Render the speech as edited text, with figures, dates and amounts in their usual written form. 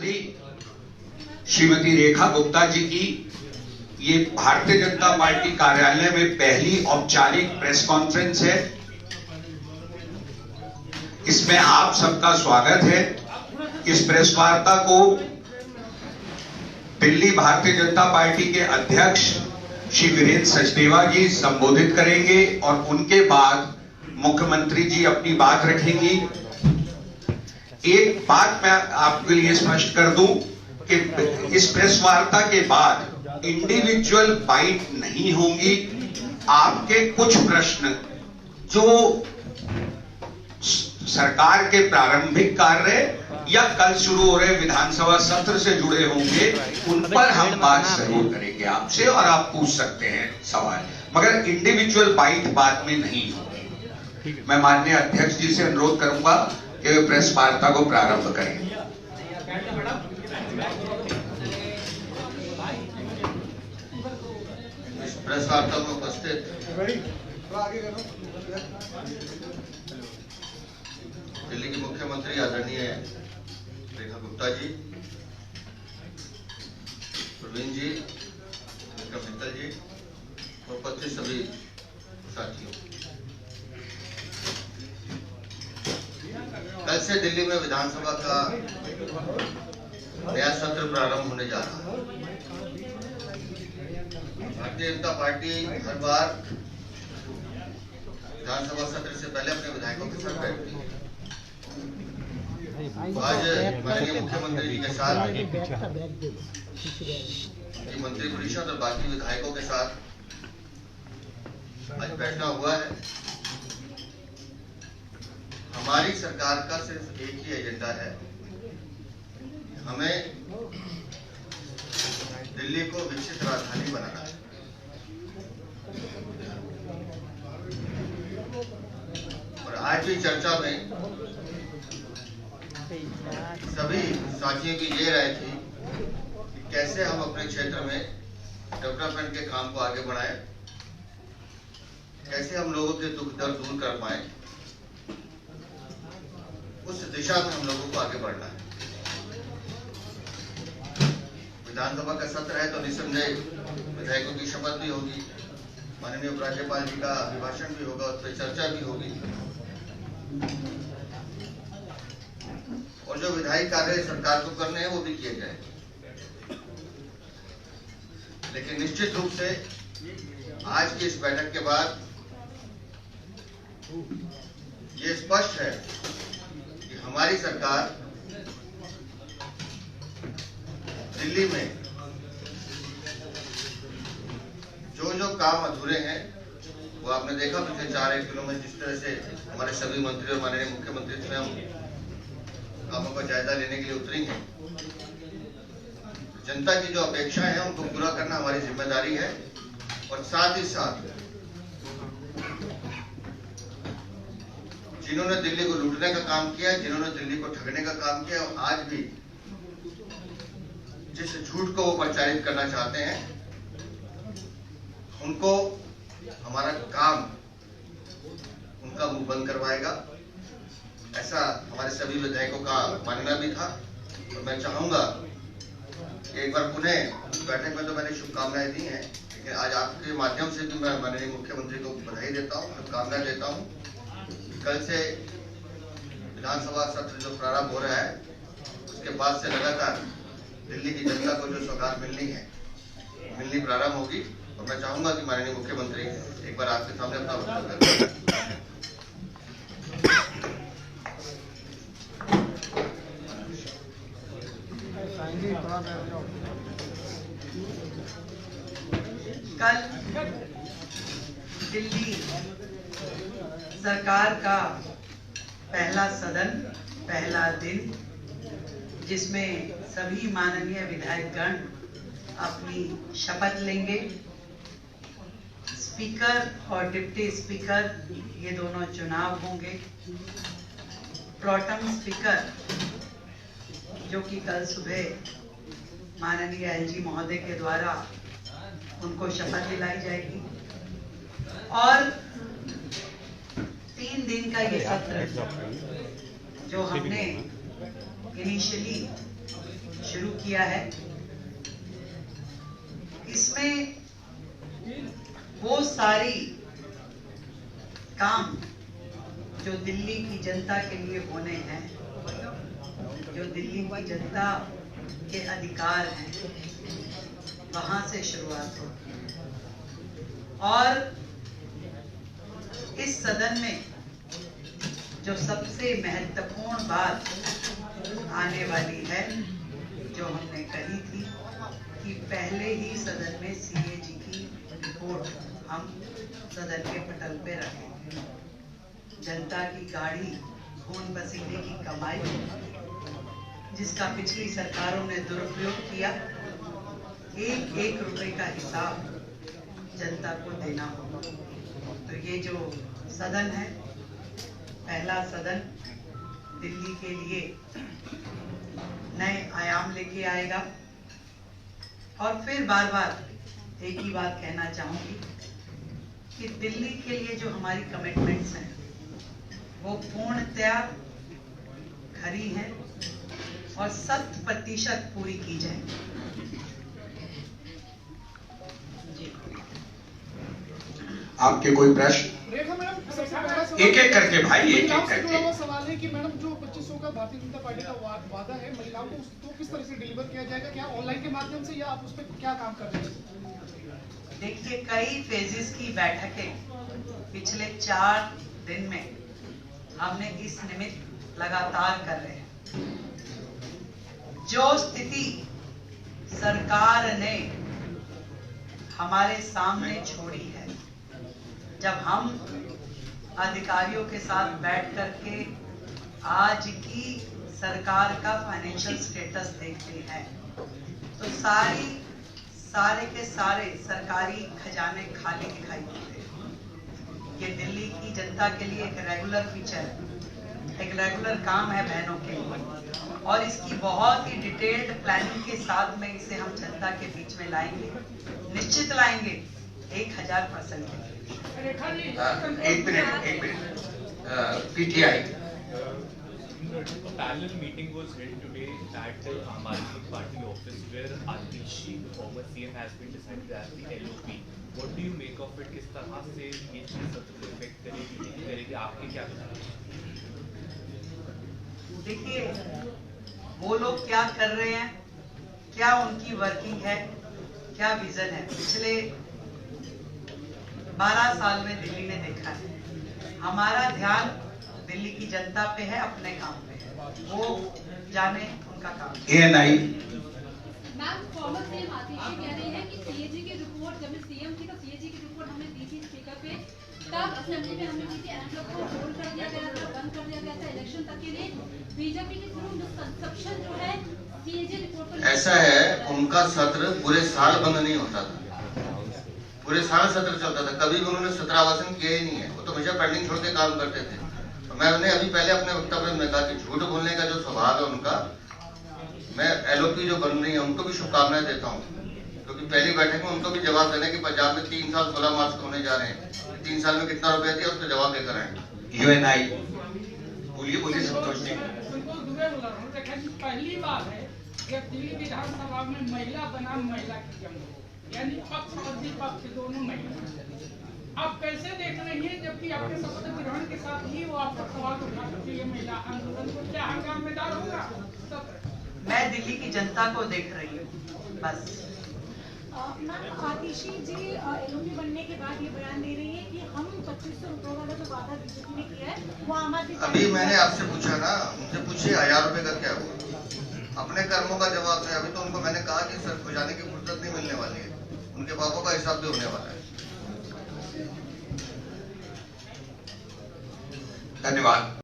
श्रीमती रेखा गुप्ता जी की ये भारतीय जनता पार्टी कार्यालय में पहली औपचारिक प्रेस कॉन्फ्रेंस है। इसमें आप सबका स्वागत है। इस प्रेस वार्ता को दिल्ली भारतीय जनता पार्टी के अध्यक्ष श्री वीरेंद्र सचदेवा जी संबोधित करेंगे और उनके बाद मुख्यमंत्री जी अपनी बात रखेंगी। एक बात मैं आपके लिए स्पष्ट कर दूं कि इस प्रेस वार्ता के बाद इंडिविजुअल बाइट नहीं होंगी। आपके कुछ प्रश्न जो सरकार के प्रारंभिक कार्य या कल शुरू हो रहे विधानसभा सत्र से जुड़े होंगे, उन पर हम बात जरूर करेंगे आपसे और आप पूछ सकते हैं सवाल, मगर इंडिविजुअल बाइट बाद में नहीं होगी। मैं माननीय अध्यक्ष जी से अनुरोध करूंगा कि वे प्रेस वार्ता को प्रारंभ करें। इस प्रेस वार्ता में उपस्थित दिल्ली की मुख्यमंत्री आदरणीय रेखा गुप्ता जी, प्रवीण जी, विक्रम मित्तल जी और उपस्थित सभी साथियों, कल से दिल्ली में विधानसभा का नया सत्र प्रारंभ होने जा रहा है। भारतीय जनता पार्टी हर बार विधानसभा सत्र से पहले अपने विधायकों के साथ बैठती है। आज माननीय मुख्यमंत्री जी के साथ मंत्री परिषद और बाकी विधायकों के साथ आज बैठना हुआ है। हमारी सरकार का सिर्फ एक ही एजेंडा है, हमें दिल्ली को विकसित राजधानी बनाना है। और आज की चर्चा में सभी साथियों की ये राय थी कि कैसे हम अपने क्षेत्र में डेवलपमेंट के काम को आगे बढ़ाएं, कैसे हम लोगों के दुख दर्द दूर कर पाएं, उस दिशा में हम लोगों को आगे बढ़ना है। विधानसभा का सत्र है तो निसंदेह विधायकों की शपथ भी होगी, माननीय उपराज्यपाल जी का अभिभाषण भी होगा, उस पर चर्चा भी होगी और जो विधायी कार्य सरकार को करने हैं वो भी किए जाएंगे। लेकिन निश्चित रूप से आज की इस बैठक के बाद ये स्पष्ट है कि हमारी सरकार दिल्ली में जो जो काम अधूरे हैं वो आपने देखा पिछले 4-1 दिनों में जिस तरह से हमारे सभी मंत्री और माननीय मुख्यमंत्री स्वयं कामों का जायजा लेने के लिए उतरी हैं। जनता की जो अपेक्षाएं हैं उनको पूरा करना हमारी जिम्मेदारी है और साथ ही साथ जिन्होंने दिल्ली को लूटने का काम किया, जिन्होंने दिल्ली को ठगने का काम किया और आज भी जिस झूठ को वो प्रचारित करना चाहते हैं, उनको हमारा काम उनका मुंह बंद करवाएगा, ऐसा हमारे सभी विधायकों का मानना भी था। तो मैं चाहूंगा कि एक बार पुनः बैठक में तो मैंने शुभकामनाएं दी हैं, लेकिन आज आपके माध्यम से भी मैं माननीय मुख्यमंत्री को बधाई देता हूं, शुभकामनाएं देता हूं। कल से विधानसभा सत्र जो प्रारंभ हो रहा है उसके बाद से लगातार दिल्ली की जनता को जो सौगात मिलनी प्रारंभ होगी और मैं चाहूंगा कि माननीय मुख्यमंत्री एक बार आपके सामने अपना वक्तव्य करें। कल दिल्ली सरकार का पहला सदन, पहला दिन, जिसमें सभी माननीय विधायकगण अपनी शपथ लेंगे। स्पीकर और डिप्टी स्पीकर ये दोनों चुनाव होंगे। प्रोटेम स्पीकर जो कि कल सुबह माननीय एलजी महोदय के द्वारा उनको शपथ दिलाई जाएगी और 3 दिन का ये सत्र जो हमने इनिशियली किया है, इसमें वो सारी काम जो दिल्ली की जनता के लिए होने हैं, जो दिल्ली की जनता के अधिकार हैं, वहां से शुरुआत होगी। और इस सदन में जो सबसे महत्वपूर्ण बात आने वाली है, जो हमने कही थी कि पहले ही सदन में सीएजी की रिपोर्ट हम सदन के पटल पे रखेंगे। जनता की गाड़ी, खून पसीने की कमाई, जिसका पिछली सरकारों ने दुरुपयोग किया, एक एक रुपए का हिसाब जनता को देना होगा। तो ये जो सदन है, पहला सदन दिल्ली के लिए नए आयाम लेके आएगा। और फिर बार बार एक ही बात कहना चाहूंगी कि दिल्ली के लिए जो हमारी कमिटमेंट्स हैं वो पूर्णतया खरी हैं और 100% पूरी की जाएंगी। आपके कोई प्रश्न? एक एक करके भाई, एक एक करके। सवाल है कि मैडम जो 2500 का भारतीय जनता पार्टी का वादा है महिलाओं को, उसको किस तरह से डिलीवर किया जाएगा? क्या ऑनलाइन के माध्यम से, या आप उस पर क्या काम कर रहे हैं? देखिए, कई फेजेस की बैठकें पिछले 4 दिन में हमने इस निमित्त लगातार कर रहे हैं। जो स्थिति सरकार ने हमारे सामने छोड़ी है, जब हम अधिकारियों के साथ बैठ करके आज की सरकार का फाइनेंशियल स्टेटस देखते हैं, तो सारे के सारे सरकारी खजाने खाली दिखाई देते हैं। ये दिल्ली की जनता के लिए एक रेगुलर फीचर है, एक रेगुलर काम है बहनों के लिए, और इसकी बहुत ही डिटेल्ड प्लानिंग के साथ में इसे हम जनता के बीच में लाएंगे, निश्चित लाएंगे 1000%। एक minute PTI. Parallel meeting was held today at the Aam Aadmi Party office where Atishi, the former CM, has been decided as the LOP. What do you make of it? किस तरह से ये चीज सबको इफेक्ट करेगी? आपके क्या विचार हैं? देखिए, वो लोग क्या कर रहे हैं, क्या उनकी वर्किंग है, क्या विजन है, पिछले 12 साल में दिल्ली ने देखा है। हमारा ध्यान दिल्ली की जनता पे है, अपने काम पे है, वो जाने उनका काम। ANI। मैम, फॉर्मर सीएम आतिशी कह रही है कि सीएजी की रिपोर्ट, जब मैं सीएम थी तो सीएजी की रिपोर्ट हमने दी थी स्पीकर पे, तब असेंबली में हमने दी थी, एनवेलप को होल्ड कर दिया गया था, बंद कर दिया गया था इलेक्शन तक के लिए। बीजेपी के थ्रू कंसेप्शन जो है सीएजी रिपोर्ट को, ऐसा है, उनका सत्र पूरे साल बंद नहीं होता था, पूरे साल सत्र चलता था, कभी भी उन्होंने सत्रावासन किया ही नहीं है। वो तो हमेशा पेंडिंग छोड़ के काम करते थे। तो मैंने अभी पहले अपने वक्तव्य में कहा कि झूठ बोलने का जो स्वभाव है उनका, मैं एलओपी जो बन रही है उनको भी शुभकामनाएं देता हूँ, क्योंकि पहली बैठक में उनको भी जवाब देना कि पंजाब में 3 साल 16 मार्च को होने जा रहे हैं, 3 साल में कितना रुपया दिया उसका जवाब देकर आए। UNI। बोलिए संतोष जी। संतोष दुबे बोल रहा हूँ। देखा कि पहली बार है कि दिल्ली विधानसभा में महिला बनाम महिला की जंग, यानी पक्ष और विपक्ष दोनों महिला। आप कैसे देख रही हैं, जबकि आपके शपथ ग्रहण के साथ ही वो आपका सवाल उठा सकती है महिला आंदोलन को, क्या हंगामेदार होगा? मैं दिल्ली की जनता को देख रही हूँ, बस। मैम, आतिशी जी एलओपी बनने के बाद ये बयान दे रही है कि हम 2500 रुपए वाला जो वादा बीजेपी ने किया है वो आम आदमी। अभी मैंने आपसे पूछा ना, मुझसे पूछिए 1000 रुपए का क्या हुआ, अपने कर्मों का जवाब है। अभी तो उनको मैंने कहा कि सर खुजाने की फुर्सत नहीं मिलने वाली है, उनके पापों का हिसाब भी होने वाला है। धन्यवाद।